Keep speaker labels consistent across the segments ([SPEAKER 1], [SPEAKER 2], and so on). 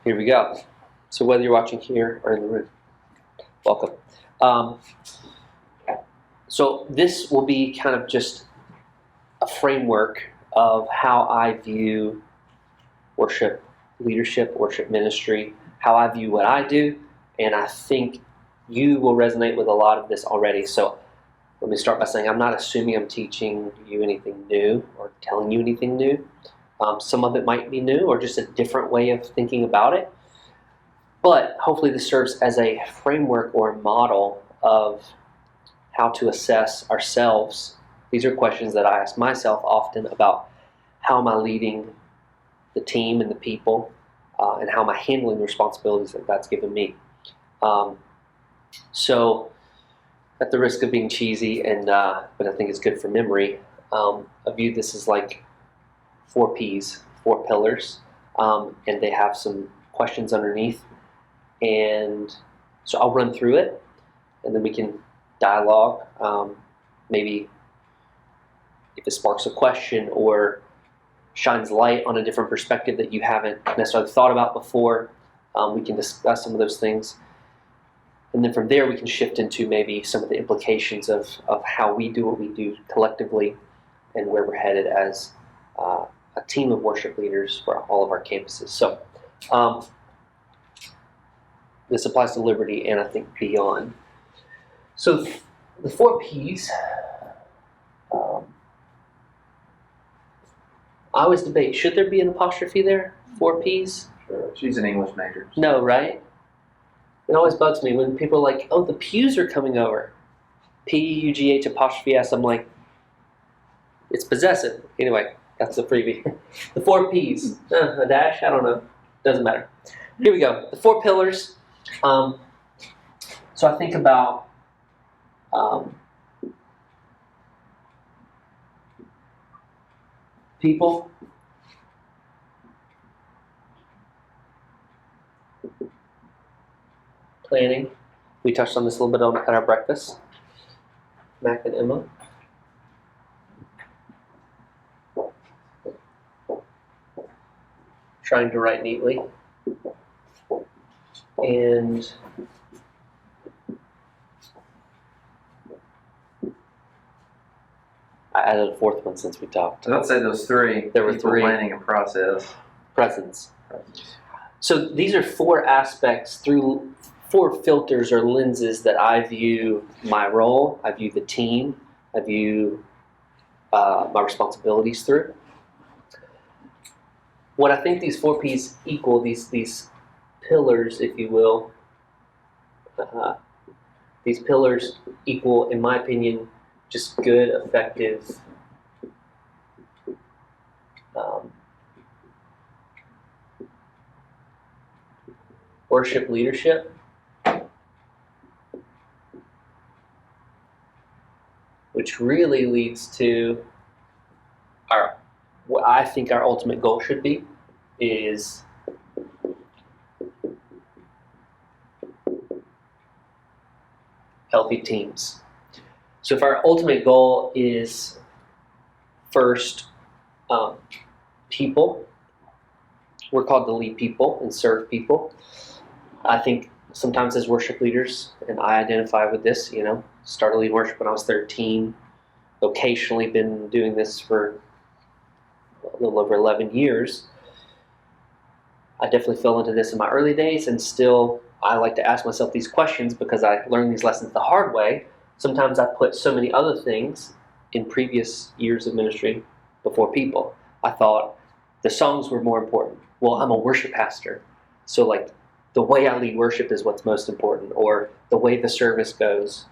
[SPEAKER 1] Here we go. So whether you're watching here or in the room, welcome. So this will be kind of just a framework of how I view worship leadership, worship ministry, how I view what I do, and I think you will resonate with a lot of this already. So let me start by saying I'm not assuming I'm teaching you anything new or telling you anything new. Some of it might be new or just a different way of thinking about it. But hopefully this serves as a framework or a model of how to assess ourselves. These are questions that I ask myself often about how am I leading the team and the people, and how am I handling the responsibilities that God's given me. So at the risk of being cheesy, but I think it's good for memory, I view this as like 4 P's, 4 pillars, and they have some questions underneath. And so I'll run through it, and then we can dialogue. Maybe if it sparks a question or shines light on a different perspective that you haven't necessarily thought about before, we can discuss some of those things. And then from there, we can shift into maybe some of the implications of how we do what we do collectively and where we're headed as a team of worship leaders for all of our campuses. So this applies to Liberty and I think beyond. So the 4 P's, I always debate, should there be an apostrophe there? 4 P's?
[SPEAKER 2] Sure. She's an English major. So.
[SPEAKER 1] No, right? It always bugs me when people are like, oh, the pews are coming over. P-U-G-H apostrophe S. I'm like, it's possessive. Anyway, that's the freebie. The 4 P's. A dash? I don't know. Doesn't matter. Here we go. The 4 pillars. So I think about people, planning. We touched on this a little bit at our breakfast. Mac and Emma. Trying to write neatly. And I added a 4th one since we talked.
[SPEAKER 2] I'd say those 3.
[SPEAKER 1] There were
[SPEAKER 2] people,
[SPEAKER 1] 3.
[SPEAKER 2] Planning and process.
[SPEAKER 1] Presence. So these are 4 aspects through 4 filters or lenses that I view my role, I view the team, I view my responsibilities through. What I think these 4 P's equal, these pillars, if you will, these pillars equal, in my opinion, just good, effective worship leadership. Which really leads to what I think our ultimate goal should be is healthy teams. So if our ultimate goal is first people, we're called to lead people and serve people. I think sometimes as worship leaders, and I identify with this, started leading worship when I was 13, vocationally been doing this for a little over 11 years. I definitely fell into this in my early days, and still I like to ask myself these questions because I learned these lessons the hard way. Sometimes I put so many other things in previous years of ministry before people. I thought the songs were more important. Well, I'm a worship pastor, so like the way I lead worship is what's most important, or the way the service goes.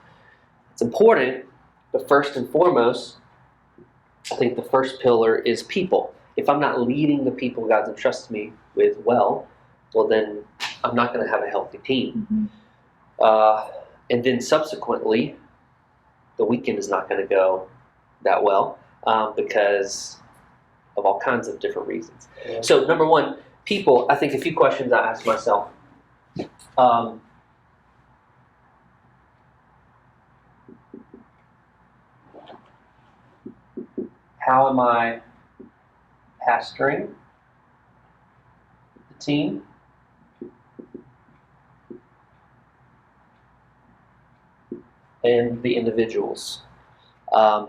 [SPEAKER 1] It's important, but first and foremost, I think the first pillar is people. If I'm not leading the people God's entrusted me with well, then I'm not going to have a healthy team. Mm-hmm. And then subsequently, the weekend is not going to go that well because of all kinds of different reasons. Yeah. So number 1, people, I think a few questions I ask myself. How am I pastoring the team? and the individuals. And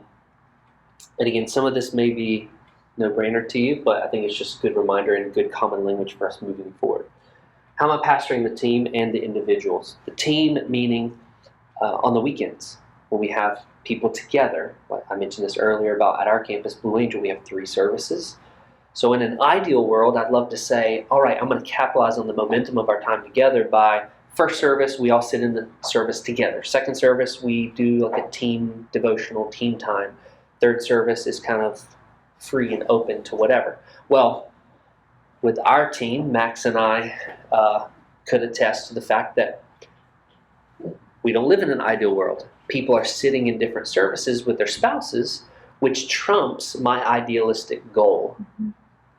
[SPEAKER 1] again, some of this may be no-brainer to you, but I think it's just a good reminder and good common language for us moving forward. How am I pastoring the team and the individuals? The team meaning on the weekends when we have people together. Like I mentioned this earlier about at our campus, Blue Angel, we have 3 services. So in an ideal world, I'd love to say, all right, I'm going to capitalize on the momentum of our time together by first service, we all sit in the service together. Second service, we do like a team devotional, team time. Third service is kind of free and open to whatever. Well, with our team, Max and I could attest to the fact that we don't live in an ideal world. People are sitting in different services with their spouses, which trumps my idealistic goal. Mm-hmm.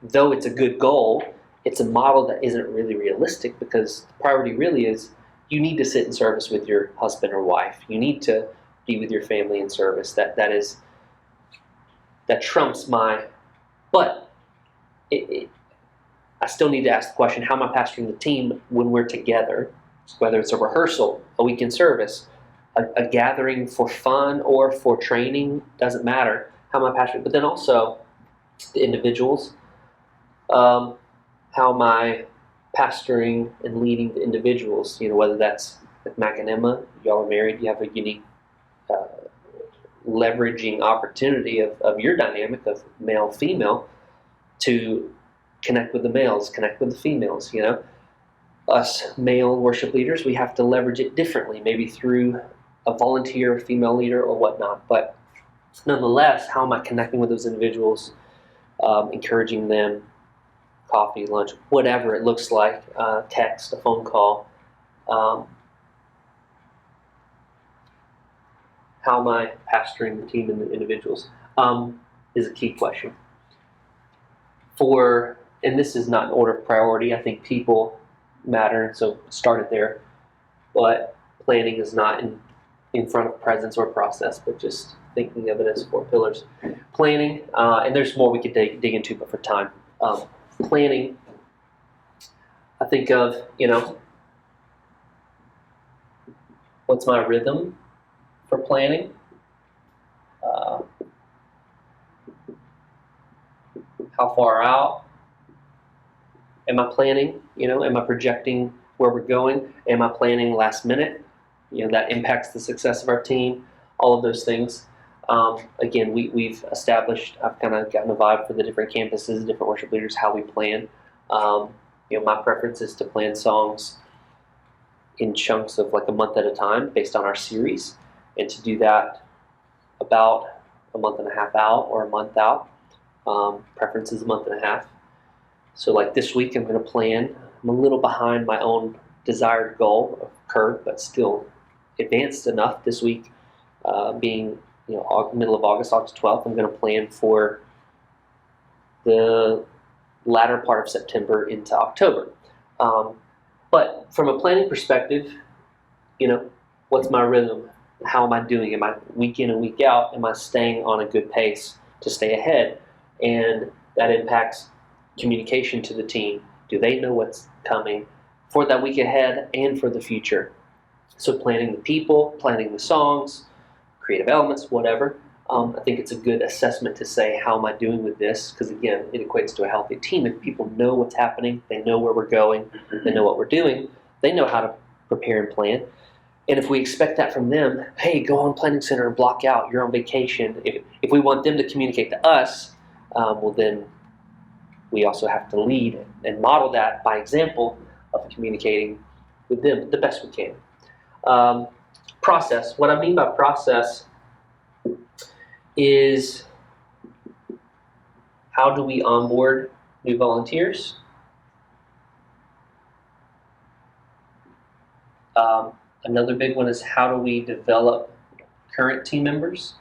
[SPEAKER 1] Though it's a good goal, it's a model that isn't really realistic because the priority really is you need to sit in service with your husband or wife. You need to be with your family in service. That trumps my, but I still need to ask the question, how am I pastoring the team when we're together? Whether it's a rehearsal, a weekend service, a gathering for fun or for training, doesn't matter. How am I pastoring? But then also the individuals. How am I pastoring and leading the individuals? Whether that's with Mac and Emma, y'all are married, you have a unique leveraging opportunity of your dynamic of male-female to connect with the males, connect with the females, Us male worship leaders, we have to leverage it differently, maybe through a volunteer female leader or whatnot. But nonetheless, how am I connecting with those individuals, encouraging them, coffee, lunch, whatever it looks like, text, a phone call. How am I pastoring the team and the individuals is a key question. And this is not in order of priority, I think people matter, so start it there. But planning is not in front of presence or process, but just thinking of it as 4 pillars. Planning, and there's more we could dig into, but for time. Planning, I think of, what's my rhythm for planning? How far out am I planning? Am I projecting where we're going? Am I planning last minute? That impacts the success of our team. All of those things. Again, we've established, I've kind of gotten a vibe for the different campuses, different worship leaders, how we plan. My preference is to plan songs in chunks of like a month at a time based on our series, and to do that about a month and a half out or a month out. Preference is a month and a half. So like this week I'm going to plan. I'm a little behind my own desired goal of curve, but still advanced enough this week, being middle of August 12th. I'm going to plan for the latter part of September into October. But from a planning perspective, what's my rhythm? How am I doing? Am I week in and week out? Am I staying on a good pace to stay ahead? And that impacts communication to the team. Do they know what's coming for that week ahead and for the future? So planning the people, planning the songs, creative elements, whatever. I think it's a good assessment to say, how am I doing with this? Because again, it equates to a healthy team. If people know what's happening, they know where we're going, they know what we're doing, they know how to prepare and plan. And if we expect that from them, hey, go on Planning Center and block out, you're on vacation. If we want them to communicate to us, well then we also have to lead and model that by example of communicating with them the best we can. Process. What I mean by process is, how do we onboard new volunteers? Another big one is, how do we develop current team members?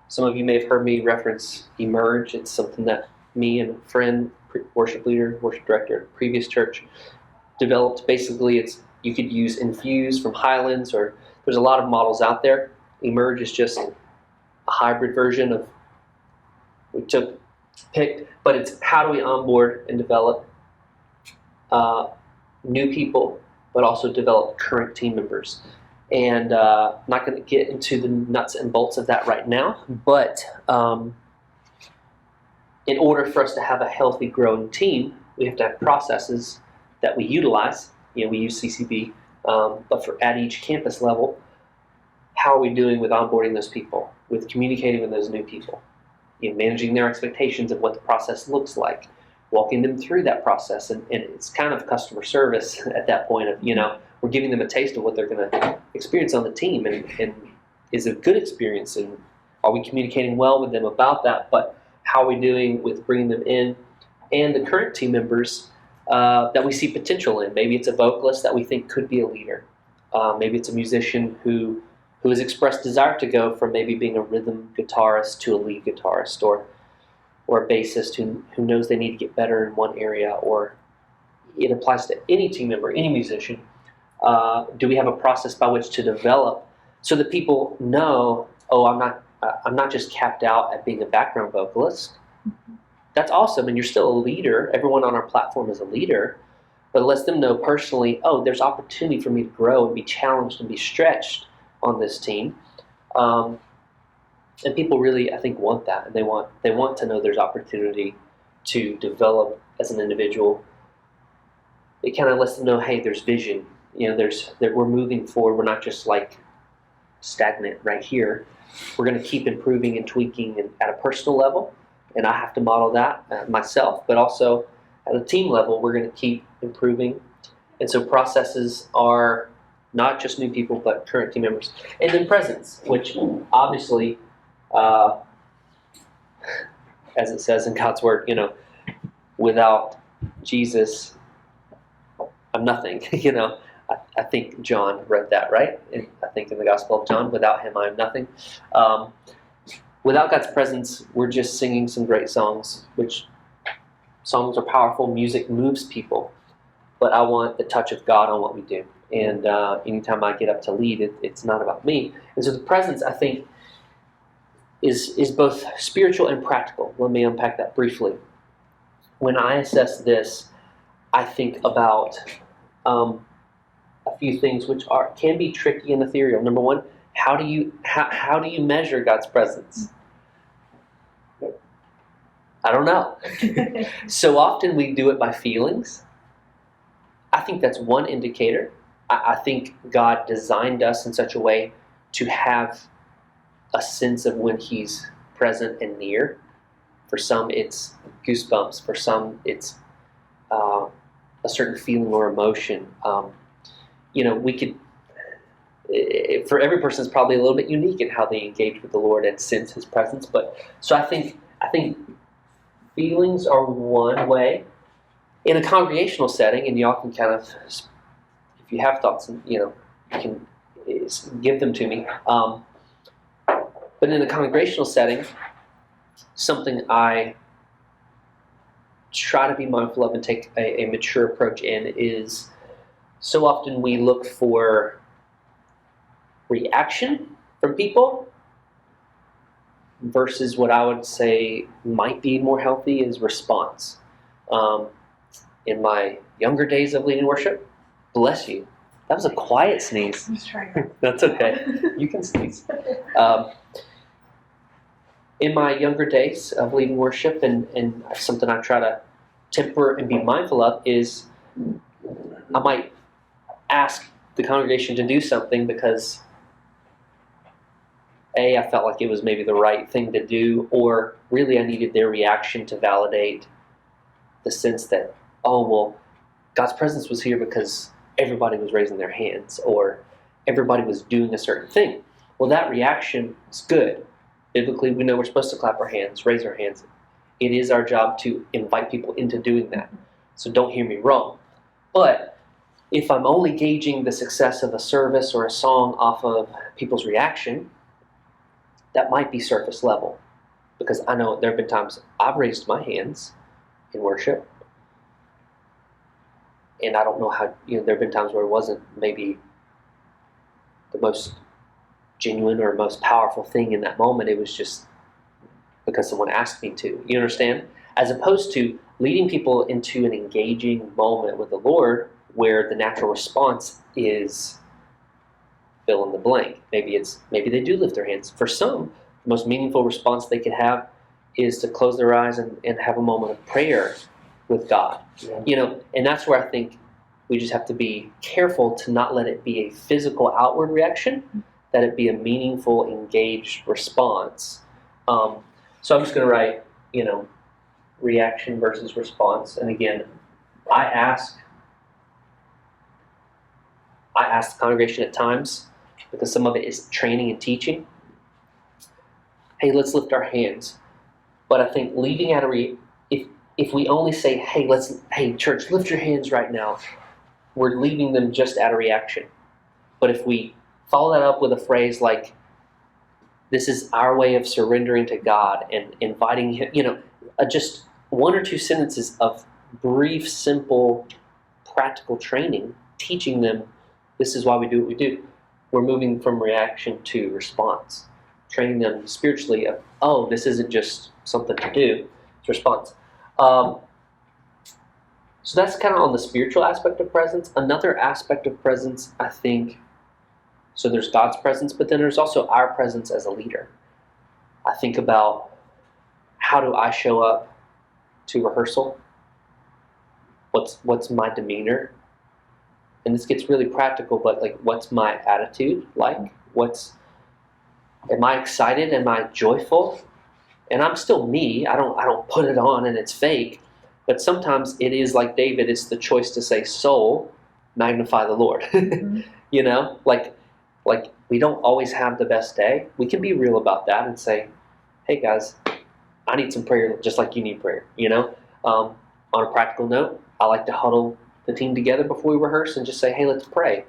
[SPEAKER 1] Some of you may have heard me reference Emerge. It's something that me and a friend, worship leader, worship director at a previous church, developed. Basically, you could use Infuse from Highlands, or there's a lot of models out there. Emerge is just a hybrid version of picked, but it's how do we onboard and develop new people, but also develop current team members. And not going to get into the nuts and bolts of that right now, but in order for us to have a healthy, growing team, we have to have processes that we utilize. We use CCB, but at each campus level, how are we doing with onboarding those people, with communicating with those new people, managing their expectations of what the process looks like, walking them through that process, and it's kind of customer service at that point of, we're giving them a taste of what they're going to experience on the team, and is a good experience, and are we communicating well with them about that, but how are we doing with bringing them in, and the current team members that we see potential in. Maybe it's a vocalist that we think could be a leader. Maybe it's a musician who has expressed desire to go from maybe being a rhythm guitarist to a lead guitarist, or a bassist who knows they need to get better in one area, or it applies to any team member, any musician. Do we have a process by which to develop so that people know, I'm not just capped out at being a background vocalist. That's awesome, and you're still a leader. Everyone on our platform is a leader, but it lets them know personally, there's opportunity for me to grow and be challenged and be stretched on this team. And people really, I think, want that, and they want to know there's opportunity to develop as an individual. It kind of lets them know, hey, there's vision. We're moving forward. We're not just like stagnant right here. We're going to keep improving and tweaking and at a personal level, and I have to model that myself, but also at a team level, we're going to keep improving. And so processes are not just new people, but current team members. And then presence, which obviously, as it says in God's Word, without Jesus, I'm nothing. I think John read that, right? I think in the Gospel of John, without him, I am nothing. Without God's presence, we're just singing some great songs, which songs are powerful. Music moves people. But I want the touch of God on what we do. And anytime I get up to lead, it's not about me. And so the presence, I think, is both spiritual and practical. Let me unpack that briefly. When I assess this, I think about a few things which can be tricky and ethereal. Number one, how do you measure God's presence? I don't know. So often we do it by feelings. I think that's one indicator. I think God designed us in such a way to have a sense of when He's present and near. For some, it's goosebumps. For some, it's a certain feeling or emotion. We could. For every person, it's probably a little bit unique in how they engage with the Lord and sense His presence. But so I think feelings are one way. In a congregational setting, and y'all can kind of, if you have thoughts, you can give them to me. But in a congregational setting, something I try to be mindful of and take a mature approach in is, so often we look for reaction from people versus what I would say might be more healthy is response. In my younger days of leading worship, bless you. That was a quiet sneeze.
[SPEAKER 3] I was trying.
[SPEAKER 1] That's okay. You can sneeze. In my younger days of leading worship, and something I try to temper and be mindful of is I might ask the congregation to do something because I felt like it was maybe the right thing to do, or really I needed their reaction to validate the sense that, God's presence was here because everybody was raising their hands or everybody was doing a certain thing. Well, that reaction is good. Biblically, we know we're supposed to clap our hands, raise our hands. It is our job to invite people into doing that. So don't hear me wrong. But if I'm only gauging the success of a service or a song off of people's reaction, that might be surface level. Because I know there have been times I've raised my hands in worship, and I don't know how, there have been times where it wasn't maybe the most genuine or most powerful thing in that moment. It was just because someone asked me to. You understand? As opposed to leading people into an engaging moment with the Lord where the natural response is fill in the blank. Maybe they do lift their hands. For some, the most meaningful response they can have is to close their eyes and have a moment of prayer with God.
[SPEAKER 3] Yeah.
[SPEAKER 1] And that's where I think we just have to be careful to not let it be a physical outward reaction, that it be a meaningful, engaged response. So I'm just going to write, reaction versus response. And again, I ask the congregation at times, because some of it is training and teaching, hey, let's lift our hands. But I think leaving out if we only say, hey, church, lift your hands right now, we're leaving them just at a reaction. But if we follow that up with a phrase like, this is our way of surrendering to God and inviting Him, just one or two sentences of brief, simple, practical training, teaching them this is why we do what we do. We're moving from reaction to response, training them spiritually of, this isn't just something to do, it's response. So that's kind of on the spiritual aspect of presence. Another aspect of presence, I think, so there's God's presence, but then there's also our presence as a leader. I think about, how do I show up to rehearsal? What's my demeanor? And this gets really practical, but what's my attitude like? Am I excited? Am I joyful? And I'm still me. I don't put it on and it's fake. But sometimes it is like David. It's the choice to say, "Soul, magnify the Lord."
[SPEAKER 3] Mm-hmm.
[SPEAKER 1] Like we don't always have the best day. We can be real about that and say, "Hey guys, I need some prayer, just like you need prayer." On a practical note, I like to huddle the team together before we rehearse and just say, "Hey, let's pray.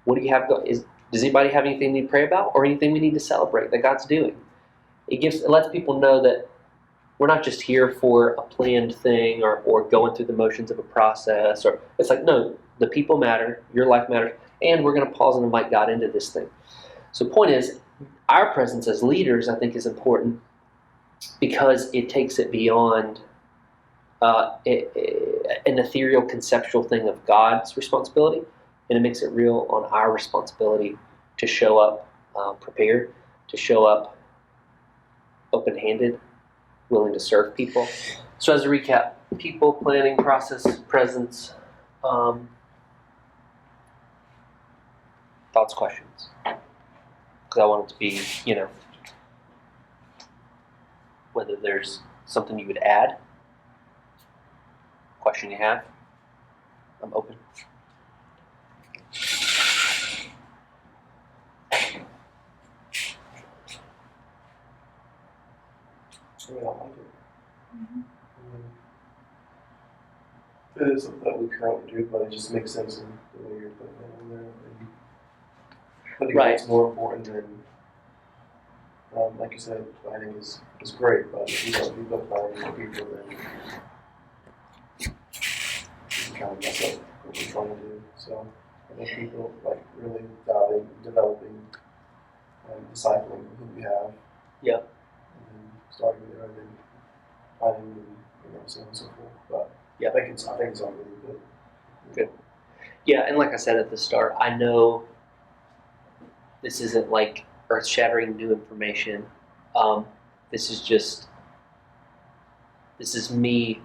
[SPEAKER 1] What do you have? Does anybody have anything we need to pray about, or anything we need to celebrate that God's doing?" It lets people know that we're not just here for a planned thing or going through the motions of a process. Or it's like, no, the people matter, your life matters, and we're going to pause and invite God into this thing. So the point is, our presence as leaders, I think, is important because it takes it beyond an ethereal, conceptual thing of God's responsibility, and it makes it real on our responsibility to show up prepared, to show up open-handed, willing to serve people. So as a recap, people, planning, process, presence, thoughts, questions. Because I want it to be, whether there's something you would add, question you have, I'm open.
[SPEAKER 3] I like it.
[SPEAKER 4] Mm-hmm.
[SPEAKER 3] It is something that we currently do, but it just makes sense in the way you're putting it on there. And I think
[SPEAKER 1] Right.
[SPEAKER 3] What's more important than, like you said, planning is great, but if you don't put planning for people, then you kind of mess up what we're trying to do. So I think people really dialing, developing, and discipling who we have.
[SPEAKER 1] Yeah.
[SPEAKER 3] And then starting there and then planning and so on and so forth. But
[SPEAKER 1] yeah,
[SPEAKER 3] I think it's all really good.
[SPEAKER 1] Good. Yeah, and like I said at the start, I know this isn't like earth-shattering new information. This is me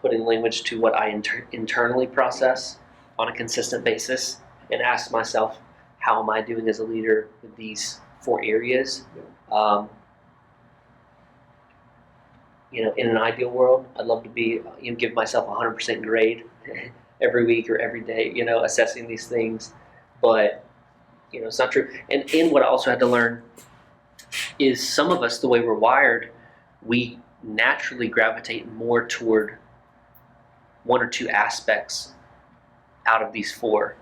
[SPEAKER 1] putting language to what I internally process on a consistent basis and ask myself, how am I doing as a leader with these 4 areas? In an ideal world, I'd love to be, give myself a 100% grade every week or every day, assessing these things. But, it's not true. And what I also had to learn is some of us, the way we're wired, we naturally gravitate more toward 1 or 2 aspects out of these 4.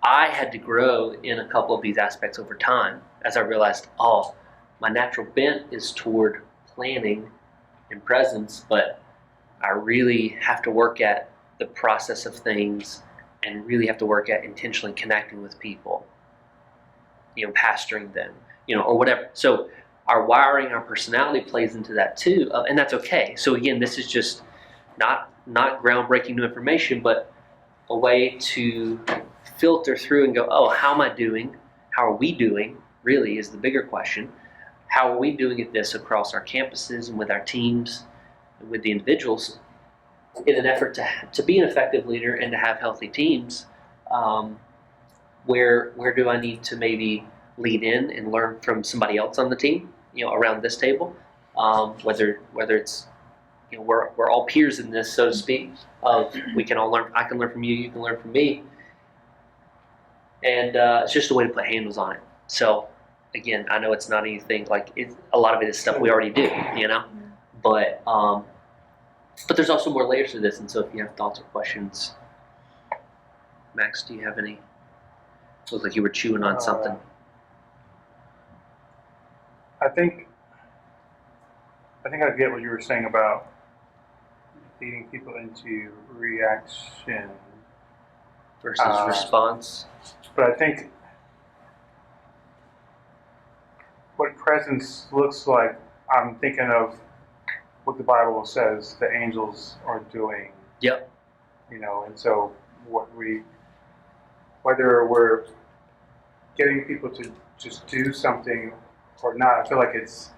[SPEAKER 1] I had to grow in a couple of these aspects over time as I realized, my natural bent is toward planning and presence, but I really have to work at the process of things and really have to work at intentionally connecting with people, pastoring them, or whatever. So our wiring, our personality plays into that too, and that's okay. So again, this is just not groundbreaking new information, but a way to filter through and go, oh, how am I doing? How are we doing? Really is the bigger question. How are we doing at this across our campuses and with our teams and with the individuals in an effort to be an effective leader and to have healthy teams? Where do I need to maybe lead in and learn from somebody else on the team, around this table? Whether it's, we're all peers in this, so to speak. We can all learn. I can learn from you. You can learn from me. And it's just a way to put handles on it. So again, I know it's not anything like a lot of it is stuff we already do, but there's also more layers to this. And so if you have thoughts or questions, Max, do you have any? It looked like you were chewing on something.
[SPEAKER 4] I think I get what you were saying about leading people into reaction
[SPEAKER 1] Versus response.
[SPEAKER 4] But I think what presence looks like, I'm thinking of what the Bible says the angels are doing.
[SPEAKER 1] Yep.
[SPEAKER 4] And so whether we're getting people to just do something or not, I feel like it's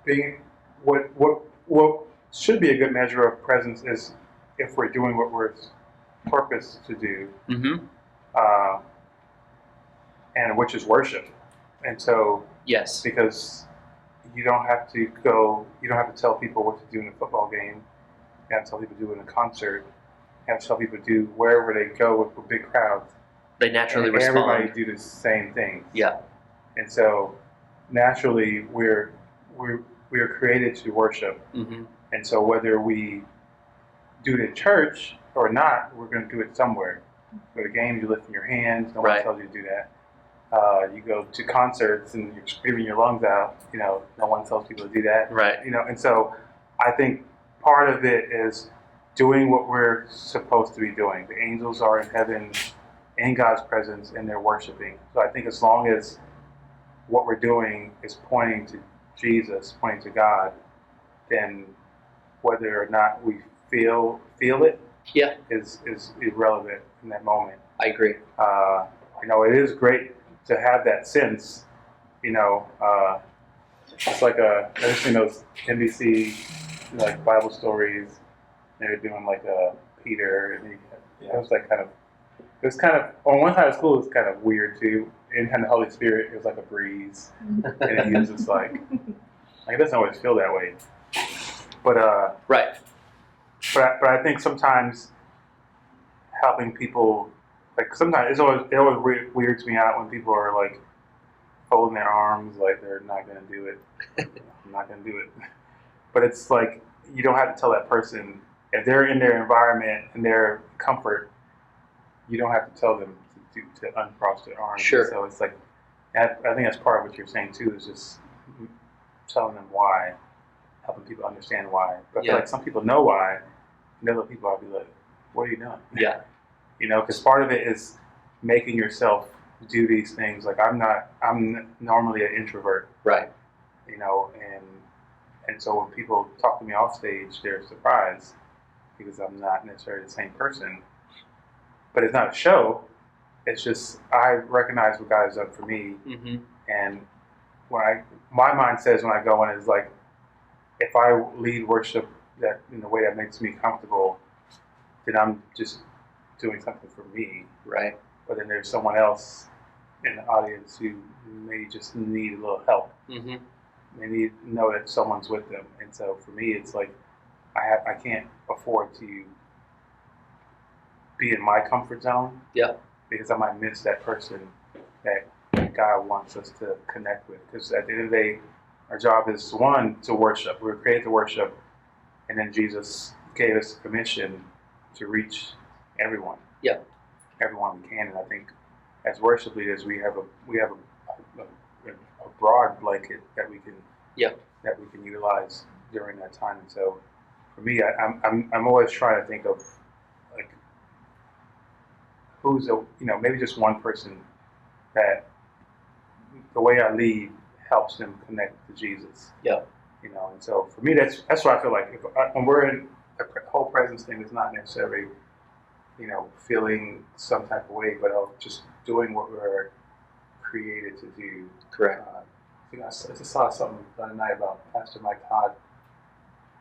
[SPEAKER 4] being what should be a good measure of presence is if we're doing what we're purposed to do, and which is worship. And so,
[SPEAKER 1] yes,
[SPEAKER 4] because you don't have to tell people what to do in a football game. You have to tell people to do it in a concert. You have to tell people to do wherever they go with big crowds.
[SPEAKER 1] They naturally
[SPEAKER 4] and
[SPEAKER 1] respond.
[SPEAKER 4] Everybody do the same things.
[SPEAKER 1] Yeah.
[SPEAKER 4] And so naturally we're created to worship. And so whether we do it in church or not, we're going to do it somewhere. Go to games, you lift your hands. No one tells you to do that. You go to concerts and you're screaming your lungs out. No one tells people to do that.
[SPEAKER 1] Right.
[SPEAKER 4] And so I think part of it is doing what we're supposed to be doing. The angels are in heaven, in God's presence, and they're worshiping. So I think as long as what we're doing is pointing to Jesus, pointing to God, then whether or not we feel it, is irrelevant in that moment.
[SPEAKER 1] I agree.
[SPEAKER 4] It is great to have that sense. It's like I've seen those NBC like Bible stories. They're doing like Peter, and it was like kind of on one side of school it was kind of weird too. And kind of Holy Spirit, it was like a breeze, and he was just like it doesn't always feel that way. But
[SPEAKER 1] right.
[SPEAKER 4] But I think sometimes helping people, like sometimes it always weirds me out when people are like folding their arms like they're not going to do it. I'm not going to do it. But it's like you don't have to tell that person if they're in their environment and their comfort. You don't have to tell them to uncross their arms.
[SPEAKER 1] Sure.
[SPEAKER 4] So it's like I think that's part of what you're saying too, is just telling them why, helping people understand why. But I feel like some people know why, and other people I'll be like, "What are you doing?"
[SPEAKER 1] Yeah.
[SPEAKER 4] Because part of it is making yourself do these things. Like I'm normally an introvert.
[SPEAKER 1] Right.
[SPEAKER 4] And so when people talk to me off stage, they're surprised because I'm not necessarily the same person. But it's not a show. It's just I recognize what God has done for me, and my mind says when I go in is like, if I lead worship that in a way that makes me comfortable, then I'm just doing something for me,
[SPEAKER 1] right?
[SPEAKER 4] But then there's someone else in the audience who may just need a little help. They need to know that someone's with them, and so for me, it's like I can't afford to be in my comfort zone.
[SPEAKER 1] Yeah.
[SPEAKER 4] Because I might miss that person that God wants us to connect with. Because at the end of the day, our job is one, to worship. We were created to worship, and then Jesus gave us a commission to reach everyone.
[SPEAKER 1] Yeah.
[SPEAKER 4] Everyone we can, and I think as worship leaders, we have a broad blanket that we can utilize during that time. And so, for me, I'm always trying to think of like who's maybe just one person that the way I lead helps them connect to Jesus.
[SPEAKER 1] Yeah.
[SPEAKER 4] And so for me, that's what I feel like. When we're in the whole presence thing, it's not necessarily, feeling some type of way, but of just doing what we're created to do.
[SPEAKER 1] Correct.
[SPEAKER 4] I just saw something the other night about Pastor Mike Todd.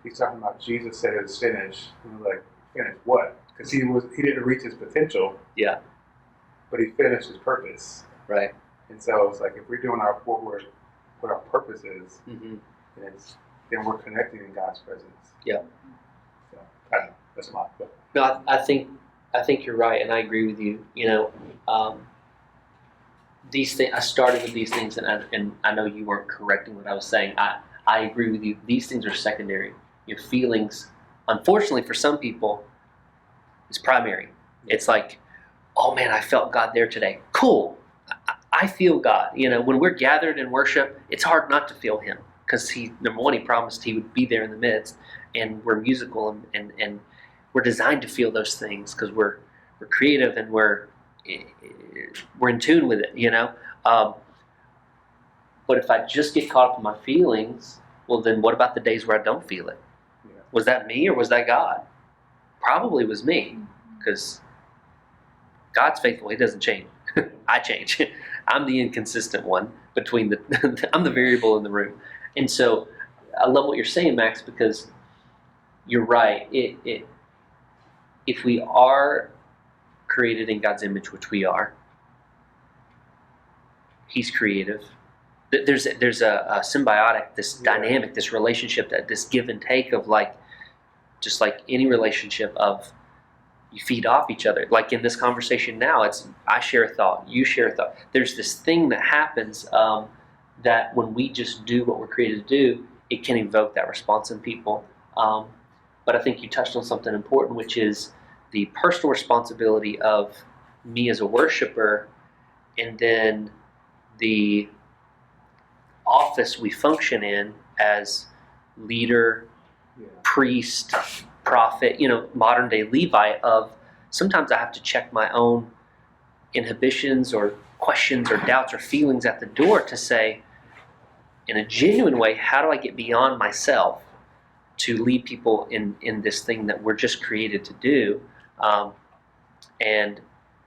[SPEAKER 4] He's talking about Jesus said it's finished. And we're like, finished what? Because he didn't reach his potential.
[SPEAKER 1] Yeah.
[SPEAKER 4] But he finished his purpose.
[SPEAKER 1] Right.
[SPEAKER 4] And so it's like if we're doing what our purpose is,
[SPEAKER 1] Mm-hmm.
[SPEAKER 4] then we're connecting in God's presence.
[SPEAKER 1] Yeah.
[SPEAKER 4] So I don't know, that's a lot. But.
[SPEAKER 1] No, I think you're right, and I agree with you. These things. I started with these things, and I know you weren't correcting what I was saying. I agree with you. These things are secondary. Your feelings, unfortunately, for some people, is primary. It's like, oh man, I felt God there today. Cool. I feel God. When we're gathered in worship, it's hard not to feel Him because number one, He promised He would be there in the midst, and we're musical and we're designed to feel those things because we're creative and we're in tune with it. But if I just get caught up in my feelings, well, then what about the days where I don't feel it?
[SPEAKER 4] Yeah.
[SPEAKER 1] Was that me or was that God? Probably was me because God's faithful. He doesn't change. I change. I'm the inconsistent one between I'm the variable in the room. And so I love what you're saying, Max, because you're right. If we are created in God's image, which we are, He's creative. There's a symbiotic, this dynamic, this relationship, this give and take of just like any relationship of you feed off each other. Like in this conversation now, it's I share a thought, you share a thought. There's this thing that happens that when we just do what we're created to do, it can evoke that response in people. But I think you touched on something important, which is the personal responsibility of me as a worshiper, and then the office we function in as leader, priest, prophet, modern day Levite. Of sometimes I have to check my own inhibitions or questions or doubts or feelings at the door to say, in a genuine way, how do I get beyond myself to lead people in this thing that we're just created to do? And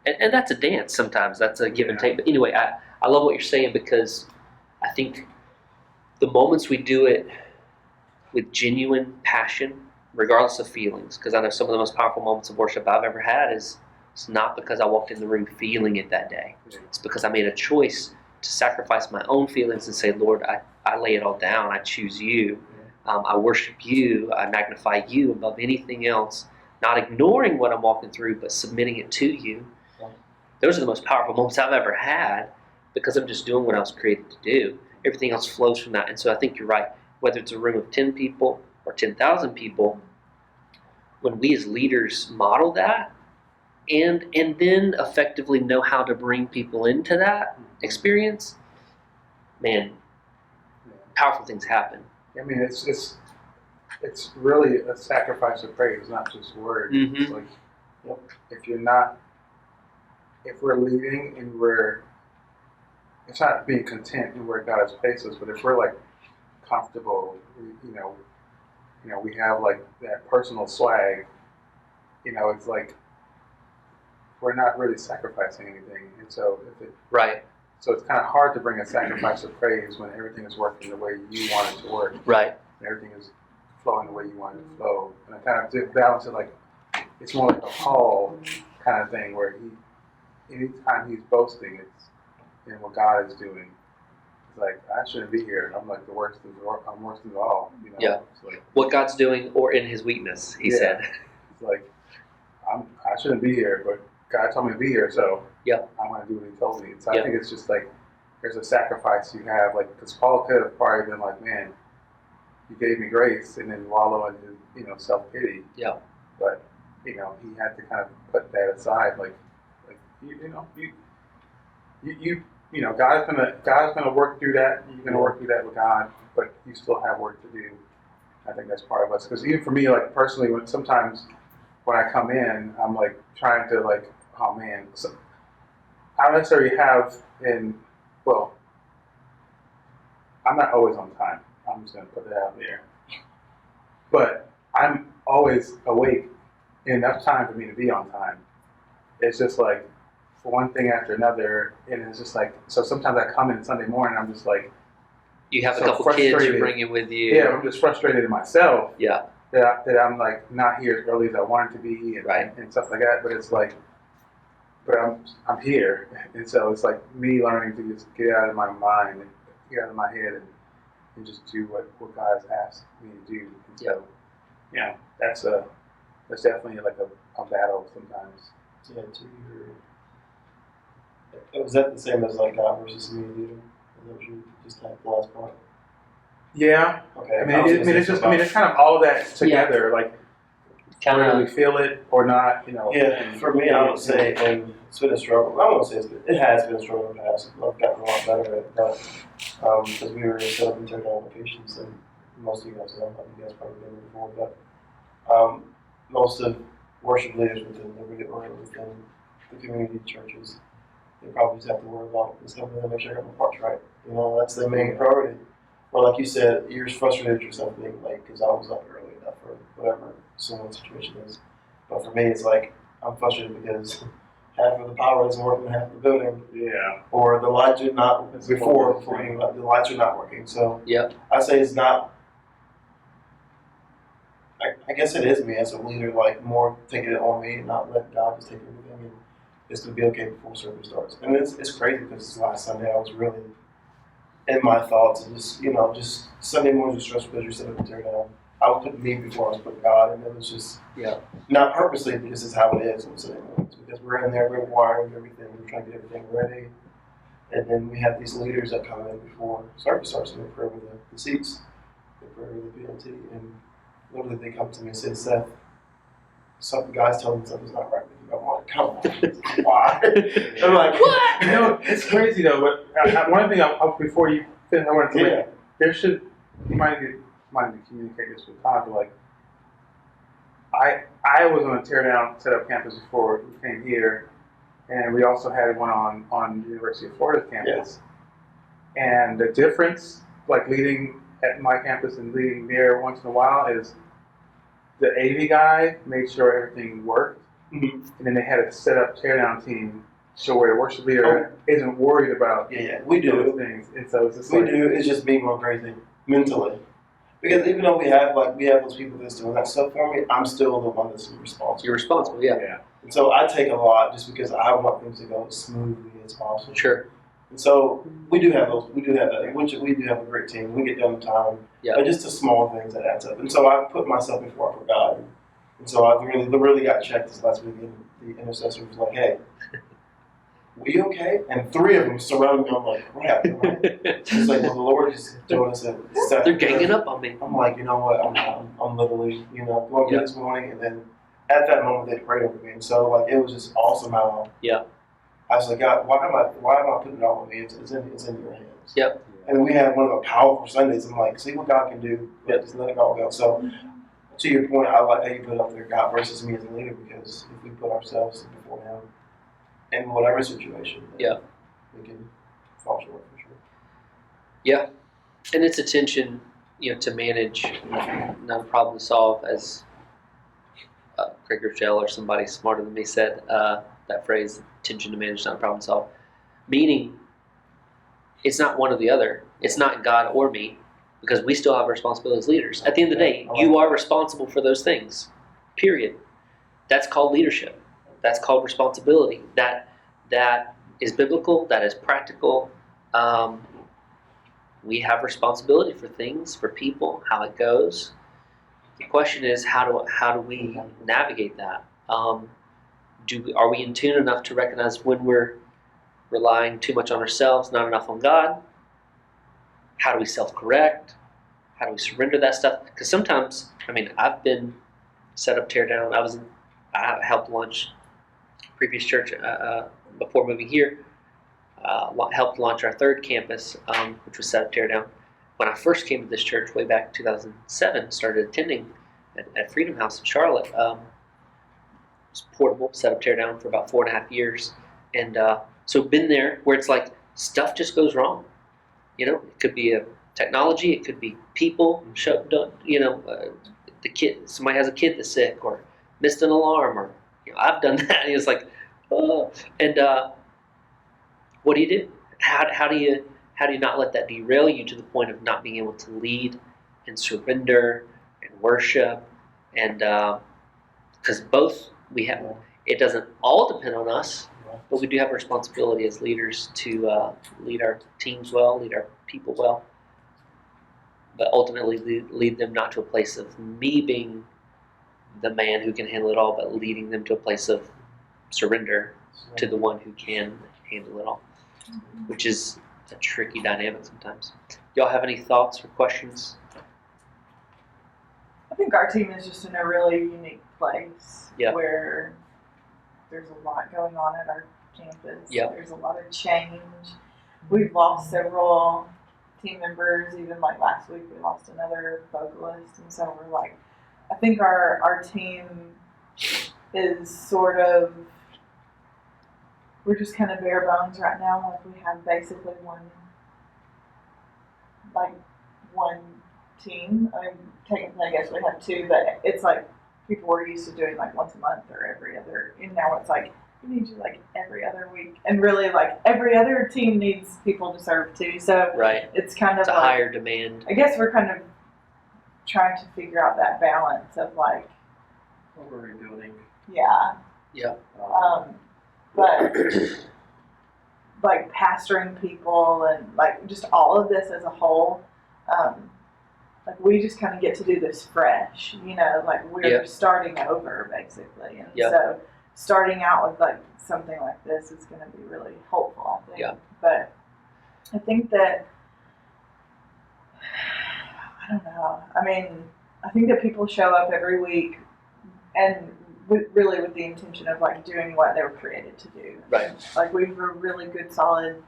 [SPEAKER 1] that's a dance sometimes. That's a give and take. But anyway, I love what you're saying because I think the moments we do it with genuine passion, regardless of feelings, because I know some of the most powerful moments of worship I've ever had it's not because I walked in the room feeling it that day. It's because I made a choice to sacrifice my own feelings and say, Lord, I lay it all down. I choose you. I worship you. I magnify you above anything else, not ignoring what I'm walking through, but submitting it to you. Those are the most powerful moments I've ever had because I'm just doing what I was created to do. Everything else flows from that. And so I think you're right. Whether it's a room of 10 people or 10,000 people, when we as leaders model that and then effectively know how to bring people into that experience, man, powerful things happen.
[SPEAKER 4] I mean, it's really a sacrifice of praise, not just words.
[SPEAKER 1] Mm-hmm.
[SPEAKER 4] It's like if we're leading and it's not being content in where God has placed us, but if we're like comfortable, we have like that personal swag, it's like we're not really sacrificing anything, and so
[SPEAKER 1] Right.
[SPEAKER 4] So it's kind of hard to bring a sacrifice of praise when everything is working the way you want it to work.
[SPEAKER 1] Right.
[SPEAKER 4] And everything is flowing the way you want it to flow. And I kind of balance it like it's more like a Paul kind of thing where anytime he's boasting, it's in what God is doing. It's like, I shouldn't be here. I'm like I'm worst of all.
[SPEAKER 1] Yeah.
[SPEAKER 4] It's like,
[SPEAKER 1] what God's doing or in His weakness, he said.
[SPEAKER 4] It's like, I shouldn't be here, but God told me to be here, so I'm going to do what He told me. So I think it's just like there's a sacrifice you have, like because Paul could have probably been like, man, you gave me grace, and then wallow in his self pity. Yeah. But he had to kind of put that aside, like God's gonna work through that. You're gonna work through that with God, but you still have work to do. I think that's part of us. Because even for me, like personally, sometimes when I come in, I'm like trying to like, oh man, so I don't necessarily have I'm not always on time. I'm just gonna put that out there. But I'm always awake enough time for me to be on time. it's just like one thing after another, and it's just like, so sometimes I come in Sunday morning, I'm just like,
[SPEAKER 1] You have
[SPEAKER 4] so
[SPEAKER 1] a couple kids you're
[SPEAKER 4] frustrated.
[SPEAKER 1] bringing with you.
[SPEAKER 4] yeah, I'm just frustrated in myself
[SPEAKER 1] Yeah.
[SPEAKER 4] that I'm like not here as early as I wanted to be, and,
[SPEAKER 1] Right.
[SPEAKER 4] and stuff like that. But it's like, but I'm here, and so it's like me learning to just get out of my mind and get out of my head and just do what God has asked me to do. And so, yeah, that's definitely like a battle sometimes.
[SPEAKER 3] Yeah, was that the same as like God versus me leader? Or was you just type the last part?
[SPEAKER 4] Yeah,
[SPEAKER 3] Okay.
[SPEAKER 4] I mean, it's kind of all of that together. Like, whether we feel it or not, you know.
[SPEAKER 3] Yeah, for me, I would say, and it's been a struggle. I won't say it has been a struggle in the past. I've gotten a lot better at it, but because we were set up and turned on locations, and most of you guys know, you guys probably been before, but most of worship leaders within Liberty or within the community churches, they probably just have to worry about is helping them make sure I got my parts right. You know, that's their main priority. Or like you said, you're frustrated with yourself being late because I was up early enough or whatever someone's situation is. But for me, it's like I'm frustrated because half of the power isn't working, half of the building.
[SPEAKER 4] Yeah.
[SPEAKER 3] Or the lights are not before the lights are not working. So I say it's not. I guess it is me as a leader, like more taking it on me and not letting God just take everything and just to be okay before service starts. And it's crazy because it's last Sunday I was really in my thoughts and just Sunday mornings are stressful because you're sitting up and tear down. I was putting me before I was putting God, and it was just not purposely because it's how it is on Sunday mornings. Because we're in there, we're wiring everything, we're trying to get everything ready, and then we have these leaders that come in before service starts and they pray with the seats, they pray with the BLT, and literally they come to me and say, Seth, some guys tell me something's not right with you. I'm like, come on, why? I'm like, what?
[SPEAKER 4] You know, it's crazy though. But one thing before you finish, I want to say, there should you might need to communicate this with Todd. But like, I was on a teardown setup campus before we came here, and we also had one on the University of Florida campus. Yeah. And the difference, like leading at my campus and leading there once in a while, is the AV guy made sure everything worked, and then they had a set up teardown team so where the worship leader isn't worried about
[SPEAKER 3] we do
[SPEAKER 4] those things. And so it's just
[SPEAKER 3] it's just me going crazy mentally. Because even though we have those people that's doing that stuff for me, I'm still the one that's responsible.
[SPEAKER 1] You're responsible, yeah.
[SPEAKER 3] And so I take a lot just because I want things to go as smoothly as possible.
[SPEAKER 1] Sure.
[SPEAKER 3] And so we do have those. We do have that. We do have a great team. We get done in time.
[SPEAKER 1] Yeah.
[SPEAKER 3] But just the small things that adds up. And so I put myself before for God. And so I really got checked this last week. And the intercessor was like, "Hey, we okay?" And 3 of them surrounded me. I'm like, "Crap!" It's like, well, the Lord just told us that
[SPEAKER 1] they're ganging up on me.
[SPEAKER 3] I'm like, you know what? I'm literally, going through this morning, and then at that moment they prayed over me, and so like it was just awesome how.
[SPEAKER 1] Yeah.
[SPEAKER 3] I was like, God, why am I putting it all on me? It's in your hands.
[SPEAKER 1] Yep.
[SPEAKER 3] And we had one of the powerful Sundays. I'm like, see what God can do. Just let it all go. So, to your point, I like how you put up there God versus me as a leader, because if we put ourselves before Him in whatever situation, we can fall short for sure.
[SPEAKER 1] Yeah, and it's a tension, to manage, not a problem to solve, as Craig Rochelle or somebody smarter than me said that phrase. Tension to manage, not a problem to solve. Meaning, it's not one or the other. It's not God or me, because we still have a responsibility as leaders. At the end of the day, you are responsible for those things. Period. That's called leadership. That's called responsibility. That is biblical. That is practical. We have responsibility for things, for people, how it goes. The question is, how do we navigate that? Are we in tune enough to recognize when we're relying too much on ourselves, not enough on God? How do we self-correct? How do we surrender that stuff? Because sometimes, I've been set up, tear down. I helped launch previous church before moving here. Helped launch our 3rd campus, which was set up, tear down. When I first came to this church way back in 2007, started attending at Freedom House in Charlotte. Was portable, set up, tear down for about 4.5 years, and so been there where it's like stuff just goes wrong. It could be a technology, it could be people. The kid, somebody has a kid that's sick or missed an alarm, or I've done that. And it's like, And what do you do? How do you not let that derail you to the point of not being able to lead and surrender and worship? And because both we have, it doesn't all depend on us, but we do have a responsibility as leaders to lead our teams well, lead our people well, but ultimately lead them not to a place of me being the man who can handle it all, but leading them to a place of surrender to the one who can handle it all, which is a tricky dynamic sometimes. Y'all have any thoughts or questions?
[SPEAKER 5] I think our team is just in a really unique place
[SPEAKER 1] Yep.
[SPEAKER 5] where there's a lot going on at our campus.
[SPEAKER 1] Yep.
[SPEAKER 5] There's a lot of change. We've lost several team members. Even like last week, we lost another vocalist, and so we're like, I think our team is sort of, we're just kind of bare bones right now. Like we have basically one team. I mean, technically, I guess we have two, but it's like people were used to doing like once a month or every other, and now it's like we need you like every other week, and really like every other team needs people to serve too. So
[SPEAKER 1] Right.
[SPEAKER 5] it's kind of
[SPEAKER 1] It's a
[SPEAKER 5] like,
[SPEAKER 1] higher demand.
[SPEAKER 5] I guess we're kind of trying to figure out that balance of like,
[SPEAKER 2] We're rebuilding.
[SPEAKER 5] yeah,
[SPEAKER 1] Yeah.
[SPEAKER 5] but like pastoring people and like just all of this as a whole, like we just kind of get to do this fresh, like we're
[SPEAKER 1] Yep.
[SPEAKER 5] starting over basically, and
[SPEAKER 1] Yep.
[SPEAKER 5] so starting out with like something like this is going to be really helpful, I think.
[SPEAKER 1] Yeah.
[SPEAKER 5] But I think that I don't know. I mean, I think that people show up every week and really with the intention of like doing what they were created to do.
[SPEAKER 1] Right.
[SPEAKER 5] Like we have a really good solid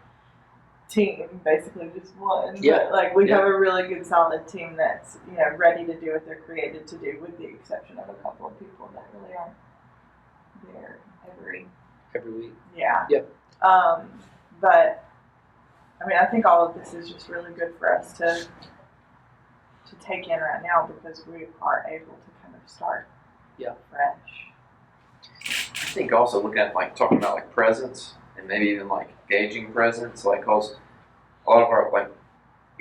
[SPEAKER 5] team, basically just one.
[SPEAKER 1] Yeah.
[SPEAKER 5] But like we
[SPEAKER 1] Yeah.
[SPEAKER 5] have a really good solid team that's, ready to do what they're created to do, with the exception of a couple of people that really aren't there every
[SPEAKER 1] week.
[SPEAKER 5] yeah.
[SPEAKER 1] Yep.
[SPEAKER 5] But I mean, I think all of this is just really good for us to take in right now, because we are able to kind of start fresh.
[SPEAKER 2] I think also looking at like talking about like presence and maybe even like gauging presence, like cause a lot of our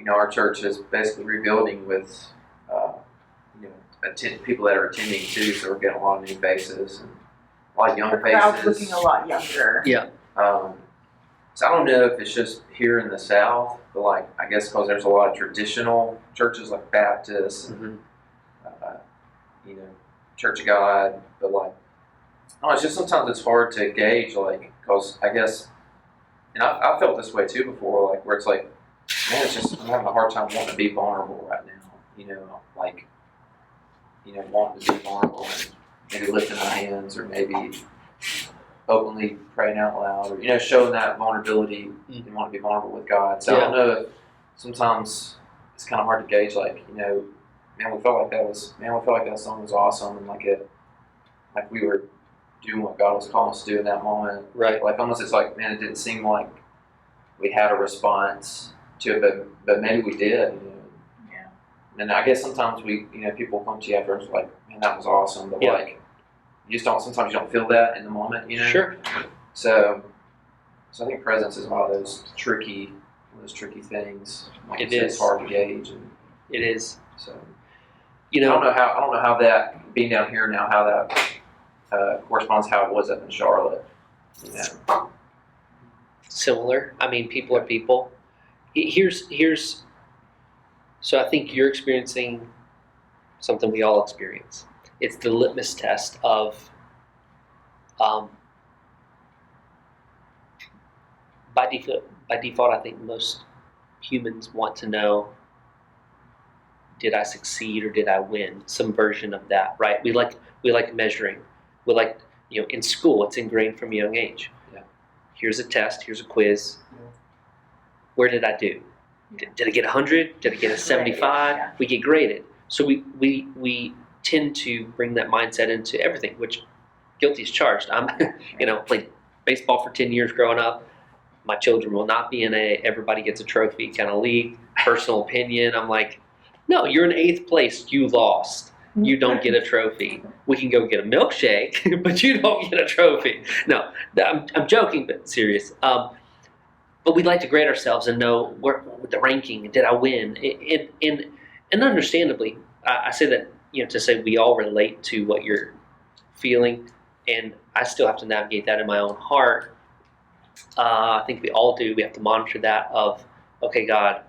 [SPEAKER 2] our church is basically rebuilding with people that are attending too, so we're getting a lot of new faces and a lot of young
[SPEAKER 5] The crowd's
[SPEAKER 2] faces.
[SPEAKER 5] looking a lot younger.
[SPEAKER 1] Yeah.
[SPEAKER 2] So I don't know if it's just here in the South, but like I guess because there's a lot of traditional churches like Baptists and Church of God, but like I don't know, it's just sometimes it's hard to gauge, like, because I guess, and I felt this way too before, like where it's like, man, it's just I'm having a hard time wanting to be vulnerable right now, wanting to be vulnerable and maybe lifting my hands or maybe openly praying out loud or showing that vulnerability and want to be vulnerable with God. So I don't know if sometimes it's kind of hard to gauge, like we felt like that song was awesome and like we were doing what God was calling us to do in that moment.
[SPEAKER 1] Right.
[SPEAKER 2] Like almost it's like, man, it didn't seem like we had a response to it, but maybe we did.
[SPEAKER 5] Yeah.
[SPEAKER 2] And I guess sometimes people come to you after and it's like, man, that was awesome, but like you just don't. Sometimes you don't feel that in the moment,
[SPEAKER 1] Sure.
[SPEAKER 2] So I think presence is one of those tricky things. Like
[SPEAKER 1] It
[SPEAKER 2] it's
[SPEAKER 1] is.
[SPEAKER 2] hard to gauge, and
[SPEAKER 1] It is.
[SPEAKER 2] so I don't know how that being down here now, how that corresponds to how it was up in Charlotte.
[SPEAKER 1] Similar. I mean, people are people. Here's. So I think you're experiencing something we all experience. It's the litmus test of, by default, I think most humans want to know, did I succeed or did I win? Some version of that, right? We like measuring. We like, in school, it's ingrained from a young age.
[SPEAKER 2] Yeah.
[SPEAKER 1] Here's a test. Here's a quiz.
[SPEAKER 3] Yeah.
[SPEAKER 1] Where did I do? Did I get 100? Did I get a 75?
[SPEAKER 5] Yeah.
[SPEAKER 1] We get graded. So we tend to bring that mindset into everything, which guilty is charged. I'm, played baseball for 10 years growing up. My children will not be in a everybody gets a trophy kind of league. Personal opinion. I'm like, no, you're in 8th place. You lost. You don't get a trophy. We can go get a milkshake, but you don't get a trophy. No, I'm joking, but serious. But we'd like to grade ourselves and know where the ranking. Did I win? And understandably, I say that to say we all relate to what you're feeling, and I still have to navigate that in my own heart. I think we all do. We have to monitor that of, okay, God,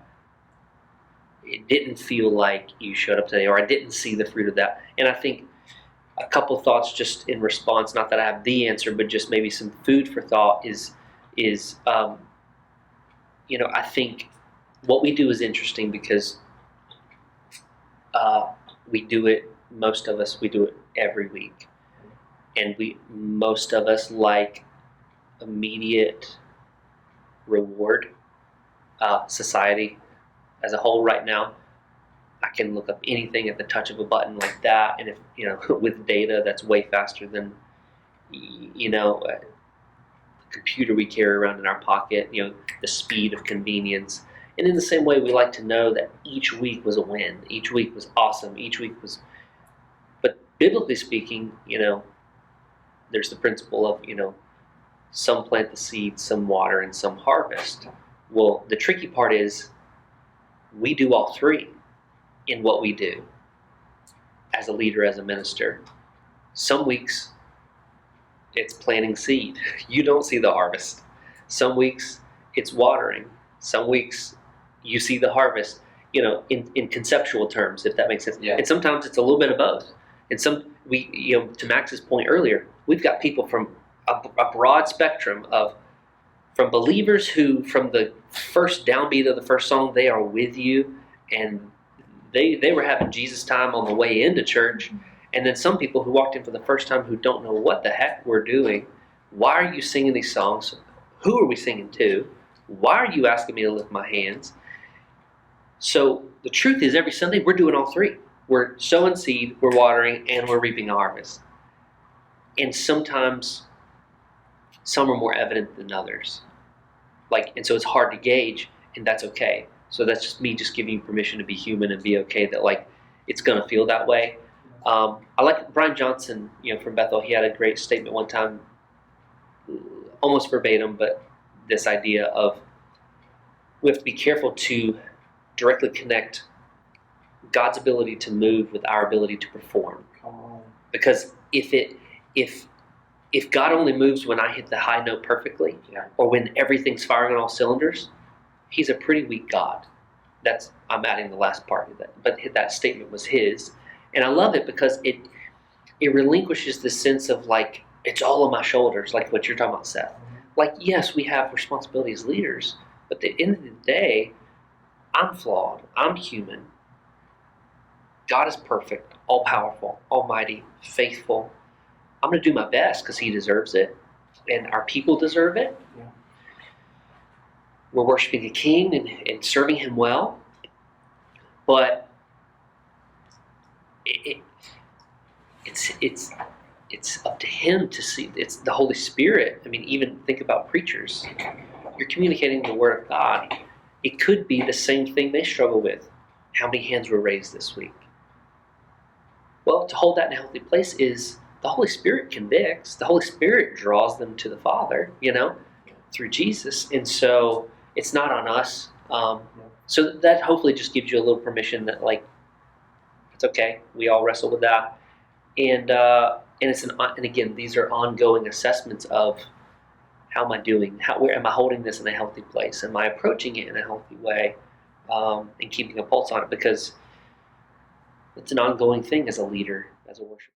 [SPEAKER 1] it didn't feel like you showed up today, or I didn't see the fruit of that. And I think a couple thoughts just in response, not that I have the answer, but just maybe some food for thought is I think what we do is interesting because we do it, most of us, we do it every week. And most of us like immediate reward. Society as a whole right now, I can look up anything at the touch of a button like that, and if with data that's way faster than the computer we carry around in our pocket, the speed of convenience. And in the same way, we like to know that each week was a win, each week was awesome, each week was. But biblically speaking, there's the principle of some plant the seed, some water, and some harvest. Well, the tricky part is we do all three in what we do as a leader, as a minister. Some weeks it's planting seed. You don't see the harvest. Some weeks it's watering. Some weeks you see the harvest, in conceptual terms, if that makes sense.
[SPEAKER 2] Yeah.
[SPEAKER 1] And sometimes it's a little bit of both. And to Max's point earlier, we've got people from a broad spectrum from believers who, from the first downbeat of the first song, they are with you, and they were having Jesus time on the way into church. And then some people who walked in for the first time who don't know what the heck we're doing. Why are you singing these songs? Who are we singing to? Why are you asking me to lift my hands? So the truth is, every Sunday we're doing all three. We're sowing seed, we're watering, and we're reaping a harvest. And sometimes some are more evident than others. And so it's hard to gauge, and that's okay. So that's just me just giving you permission to be human and be okay that it's going to feel that way. I like Brian Johnson, from Bethel. He had a great statement one time, almost verbatim, but this idea of we have to be careful to directly connect God's ability to move with our ability to perform. Because if God only moves when I hit the high note perfectly, or when everything's firing on all cylinders, he's a pretty weak God. I'm adding the last part of that, but that statement was his. And I love it because it relinquishes the sense of it's all on my shoulders, like what you're talking about, Seth. Yes, we have responsibility as leaders, but at the end of the day, I'm flawed. I'm human. God is perfect, all-powerful, almighty, faithful. I'm going to do my best because he deserves it, and our people deserve it.
[SPEAKER 3] Yeah.
[SPEAKER 1] We're worshiping a king and serving him well, but it's up to him to see. It's the Holy Spirit. I mean, even think about preachers. You're communicating the Word of God. It could be the same thing they struggle with. How many hands were raised this week? Well, to hold that in a healthy place is the Holy Spirit convicts. The Holy Spirit draws them to the Father, through Jesus. And so it's not on us. So that hopefully just gives you a little permission that it's okay. We all wrestle with that. And and again, these are ongoing assessments of how am I doing? Where am I holding this in a healthy place? Am I approaching it in a healthy way? And keeping a pulse on it, because it's an ongoing thing as a leader, as a worshiper.